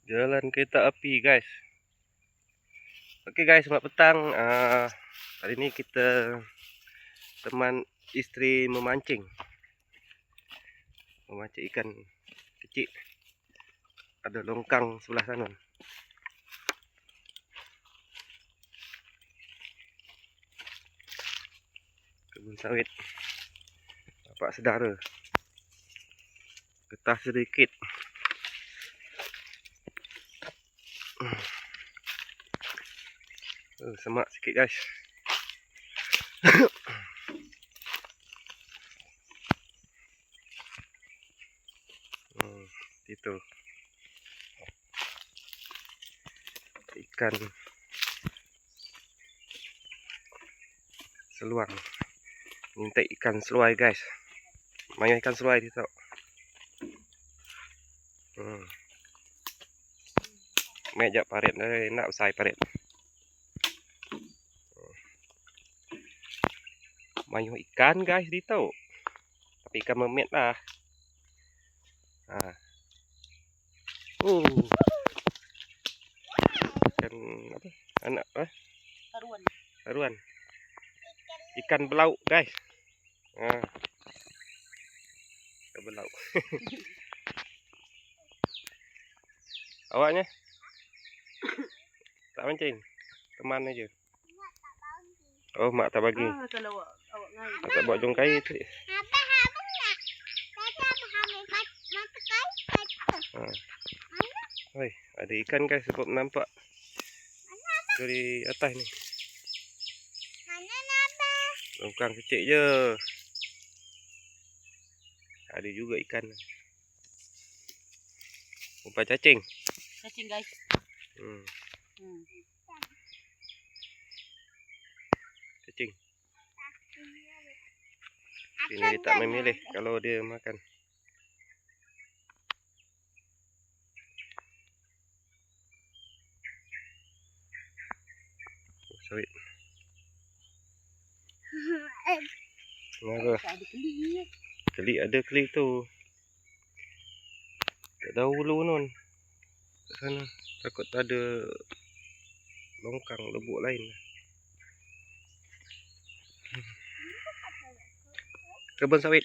Jalan kereta api guys. Okey guys, selamat petang. Hari ni kita teman isteri memancing ikan kecil. Ada longkang sebelah sana. Kebun sawit. Bapak saudara. Getah sedikit. Semak sikit guys. Itu ikan seluang. Minta ikan seluai guys. Banyak ikan seluai dia tahu. Mejak parit dah nak usai parit. Banyak ikan guys dia tahu. Tapi ikan mermaid lah. Ikan apa? Anak haruan. Ikan belauk guys. Ikan belauk. Awaknya? Tak mancing? Teman aja. Oh, mak tak bagi. Kalau awak ngai. Tak bawa jongkai tu. Oi, ada ikan guys, sebab nampak dari atas ni. Longkang kecil je. Ada juga ikan. Umpan cacing. Cacing guys. Cacing. Ini dia tak memilih kalau dia makan. Sawit. Kenapa? Keli ada keli tu. Tak tahu dulu non. Kat sana takut tak ada longkang lebuk lain. Kebun sawit.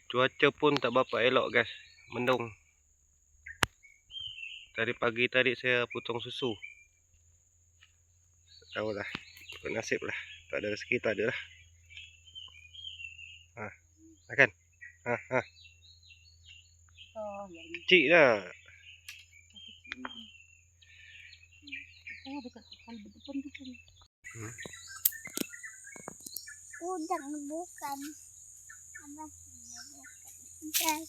Cuaca pun tak berapa elok guys. Mendung. Tadi pagi tadi saya potong susu. Tak tahulah. Ikut nasib lah. Tak ada rezeki tak ada lah. Makan. Kecil dah. Udang bukan. Abang bukan.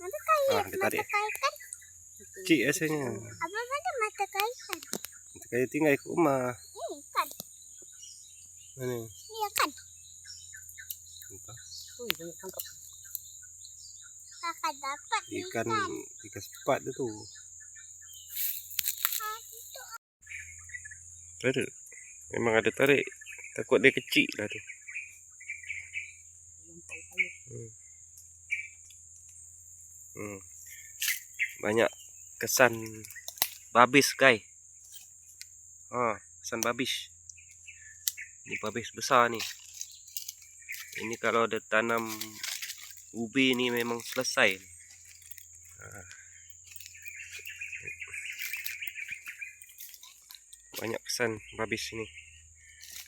Mana kait? Mata kait kan? Kecil rasanya. Abang mana mata kait kan? Mata kait tinggal ikut rumah. Ini kan? Mana? Iya kan? Entah. Kakak dapat Ikan sepat dia tu. Ada. Memang ada tarik. Takut dia kecil lah tu. Banyak kesan babis guys. Kesan babis. Ini babis besar ni. Ini kalau ada tanam ubi ni memang selesai. Banyak kesan babis ni.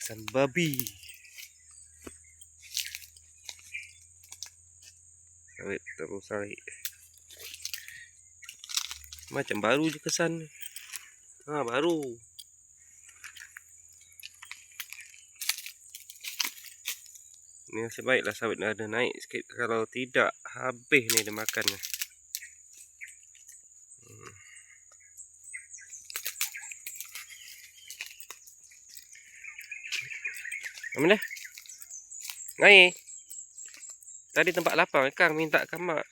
Kesan babi. Sawit terus sawit. Macam baru je kesan. Baru. Ni nasib baiklah sawit ada naik sikit. Kalau tidak, habis ni dia makan. Mana? Ngai. Tadi tempat lapar Kang minta kat mak.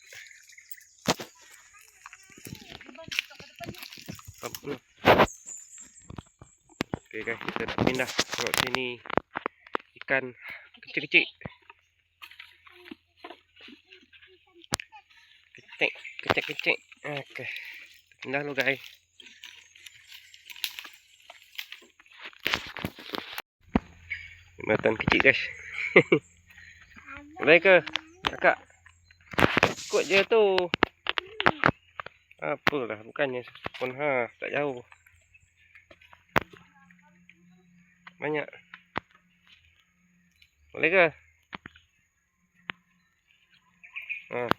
Okey guys, kita nak pindah tengok sini ikan Kecil-kecil. Kecil-kecil. Okey. Pindah dulu guys. Matan kecil guys. Boleh ke? Kakak. Ikut je tu. Apalah, bukannya pun tak jauh. Banyak. Boleh ke?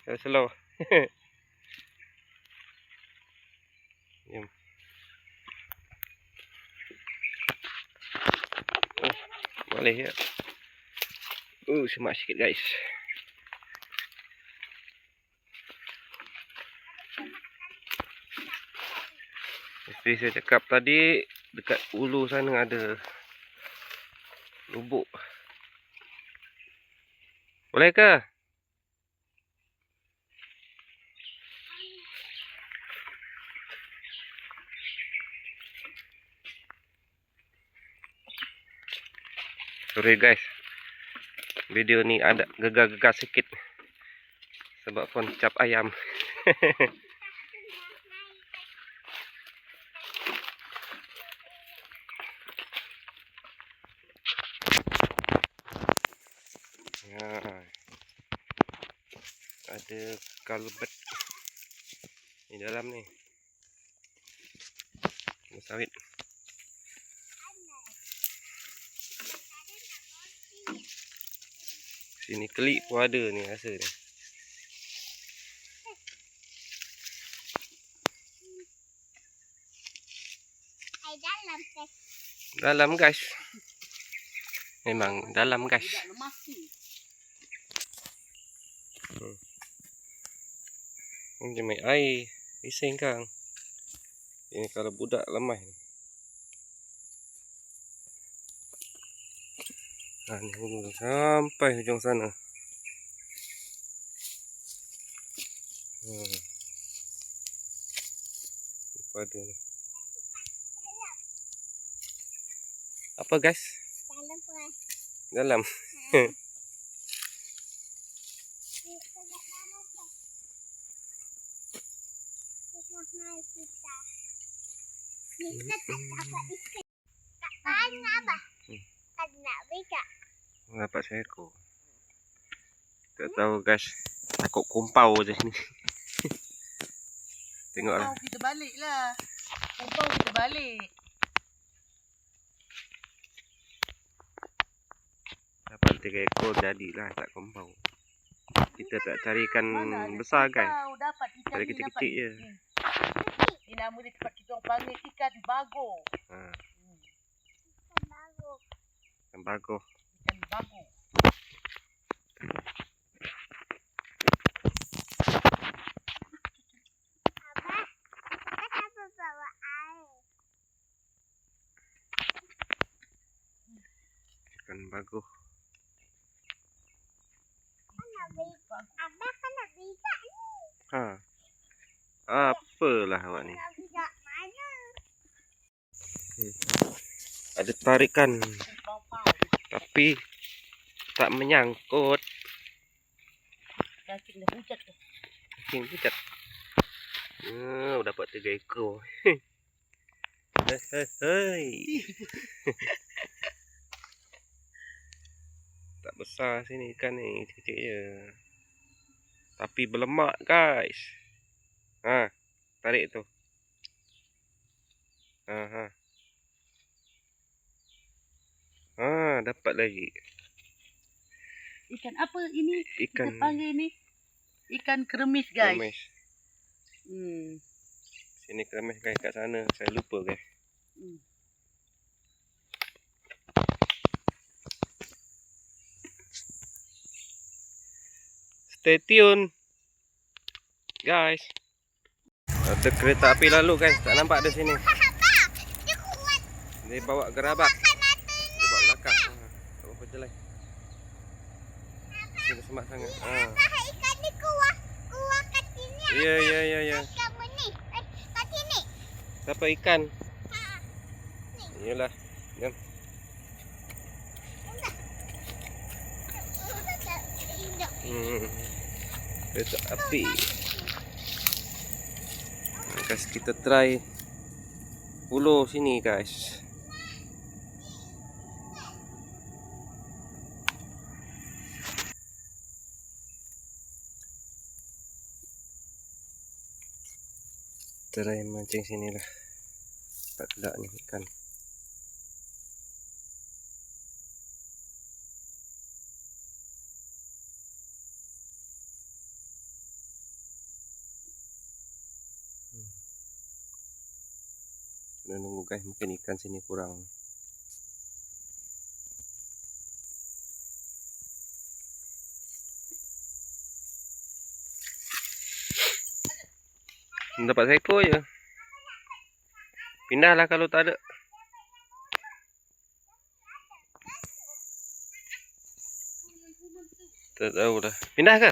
Saya slow. Jom. Boleh ya. Semak sikit guys. Seperti saya cakap tadi, dekat ulu sana ada lubuk. Boleh ke? Sorry guys, video ni ada gegar-gegar sikit sebab pun cap ayam. Ada kalbet di dalam ni. Sawit. Sini kelik pun ada ni rasa ni. Dalam guys. Dalam guys. Memang dalam guys. Ini main air. Bising kang. Ini kalau budak lemah ni. Ni hujung sampai hujung sana. Pada ni. Apa guys? Dalam puas. Dalam. Kita tak dapat ikan. Tak banyak apa? Tak nak beda. Dapat seekor. Tak tahu guys. Takut kumpau je ni. Tengoklah. Kumpau kita balik lah. Kumpau kita balik. Dapat 3 ekor jadilah tak kumpau. Kita tak cari ikan besar guys. Dapat ikan Cari ni, kecil-kecil je. Ini nama dia tempat kita orang panggil ikan bago. Ikan baru. Ikan bago. Ikan bago. Abah, kenapa bawa air? Ikan bago. Abah kan nak beda ni. Apalah awak ni. Nak beda mana? Ada tarikan. Tapi tak menyangkut. Cacing dah pucat tu. Cacing pucat. Dapat 3 ekor. Hei. Tak besar sini ikan ni, kecil je. Tapi berlemak guys. Tarik tu. Dapat lagi. Ikan apa ini? Ikan Kita panggil ni ikan keremis guys. keremis. Sini keremis guys, kat sana saya lupa guys. Stay tune guys. Ada kereta api lalu guys, tak nampak ada sini. Dia kuat. Dia bawa gerabak. Dia bawa belakang. Tak apa jelai. Dia semak sangat. Abah ikan ni kuat. Kuat kat sini. Ya. Kamu ni. Kat sini. Siapa ikan? Iyalah. Jom. Kereta api. Guys, kita try pulau sini guys. Try mancing sini lah. Tak ada ni ikan. Kena nunggu guys, mungkin ikan sini kurang. Dapat seekor je. Pindahlah kalau tak ada. Tak tahu dah. Pindah ke?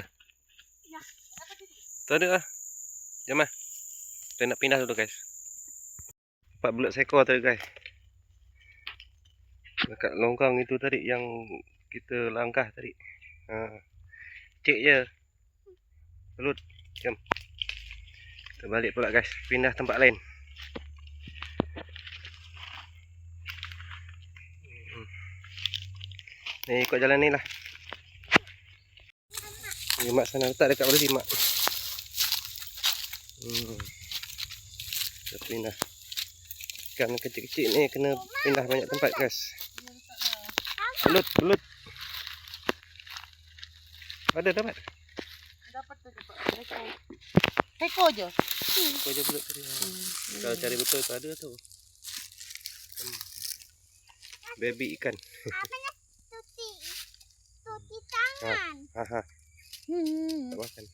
Tak ada lah. Jom lah. Kita nak pindah dulu guys. Dapat bulat seekor tadi guys. Dekat longkang itu tadi yang kita langkah tadi. Cik je. Belut. Jom. Kita balik pula guys. Pindah tempat lain. Ni ikut jalan ni lah. Ni mak sana letak dekat berhenti mak. Kita pindah. Ikan kecil-kecil ni kena pindah banyak tempat guys. Belut. Ada dapat? Dapat tu dapat. Seko je. Kau je belut tadi. Kalau cari betul tak ada tu. Baby ikan. Apa nak tuti tangan? Tak makan.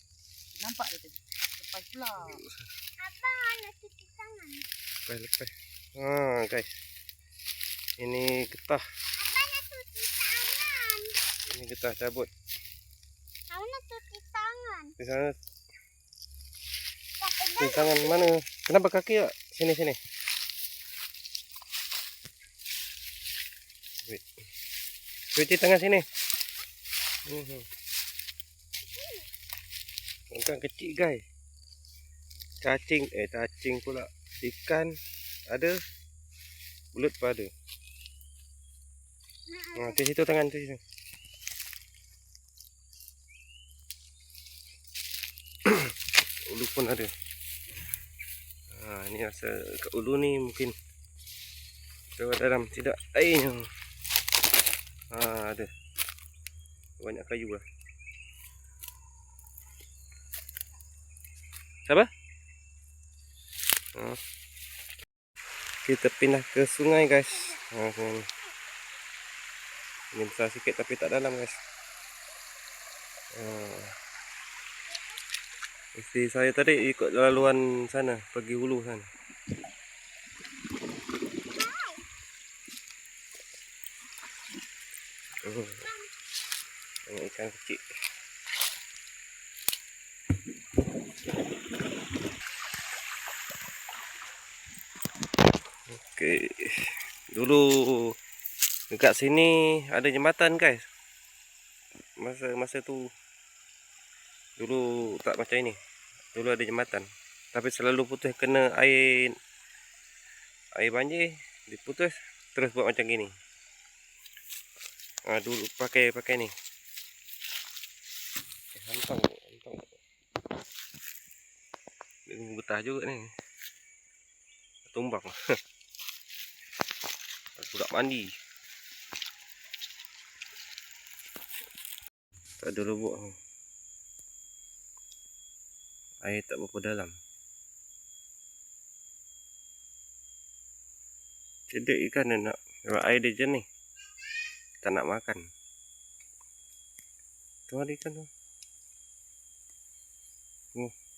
Nampak dia tadi. Lepas pula. Abang nak tuti tangan. Lepas. Guys. Ini getah. Abang nak tuti tangan. Ini getah cabut. Abang nak tuti tangan. Di sana. Sampai Di tangan mana? Kenapa kaki tak? Sini. Wait. Cuci tangan sini. Ikan kecil guys. Cacing pula. Ikan ada. Belut pun ada. Di situ tangan tu situ. Ulu pun ada. Ini rasa kat ulu ni mungkin kalau dalam tidak airnya. Ada. Banyak kayu lah. Siapa? Kita pindah ke sungai guys. Sungai ni. Ini besar sikit tapi tak dalam guys. Isteri saya tadi ikut laluan sana, pergi hulu sana. Banyak ikan kecil. Okey. Dulu dekat sini ada jembatan guys. Masa tu dulu tak macam ini. Dulu ada jembatan. Tapi selalu putus kena air banjir, diputus terus buat macam gini. Dulu pakai ni. Hantang. Ini getah juga ni. Tumbang. Budak mandi. Tak ada lubuk. Air tak berapa dalam. Cedek ikan dia nak. Air dia jernih. Tak nak makan. Tu ada ikan tu.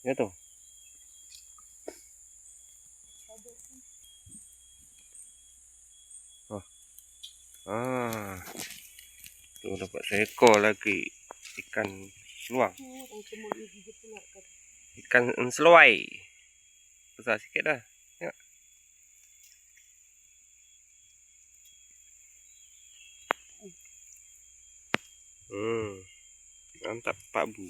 Ya tu. Tu dapat seekor lagi ikan seluang. Ikan seluai. Besar sikit dah. Tengok. Mantap Pak Bu.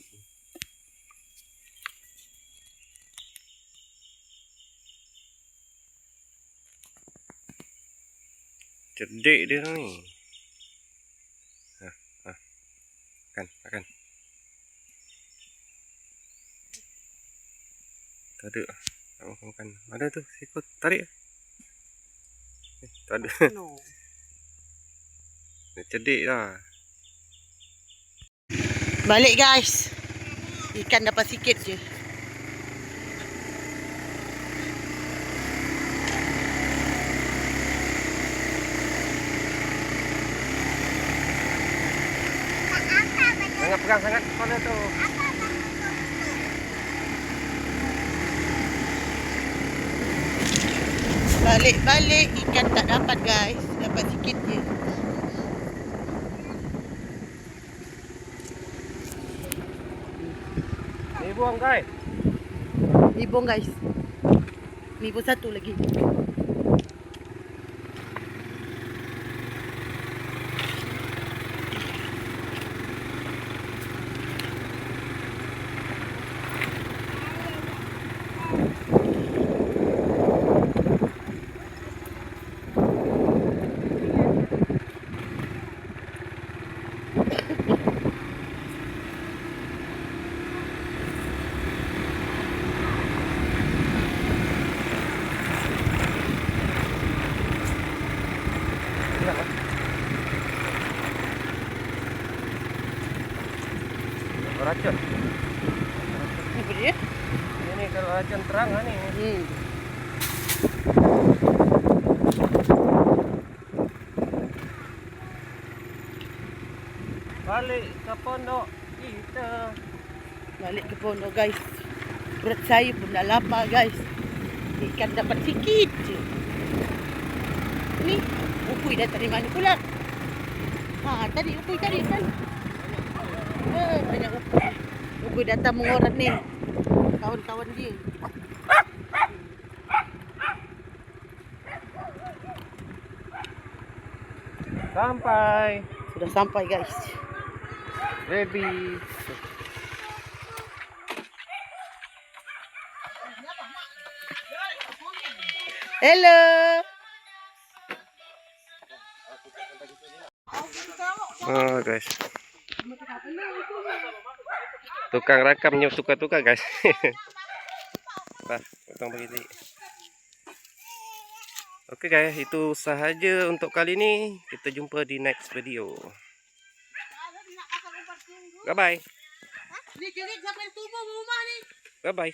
Cerdik dia ni. Makan. Tak ada. Tak makan. Ada tu sikut tarik. Tak ada. No. Dia cerdik lah. Balik guys. Ikan dapat sikit je. Jangan pegang sangat kepala tu. Balik-balik ikan tak dapat guys. Dapat sikit je. Ni buang guys. Ni bong guys. Ni pun satu lagi. Racun. Apa dia? Ini kalau racun terang lah ni. Balik ke pondok kita. Balik ke pondok guys. Perut saya pun dah lapar guys. Ikan dapat sikit je. Ni ukui dah dari mana pula? Tadi ukui tadi kan. Banyak ukui. Ukui datang mengorat ni. Kawan-kawan dia. Sampai. Sudah sampai guys. Baby. Hello. Oh guys. Tukang rakamnya tukar-tukar guys. Potong begini. Oke guys, itu sahaja untuk kali ini. Kita jumpa di next video. Bye bye. Ni jadi sampai tubuh rumah ni. Bye bye.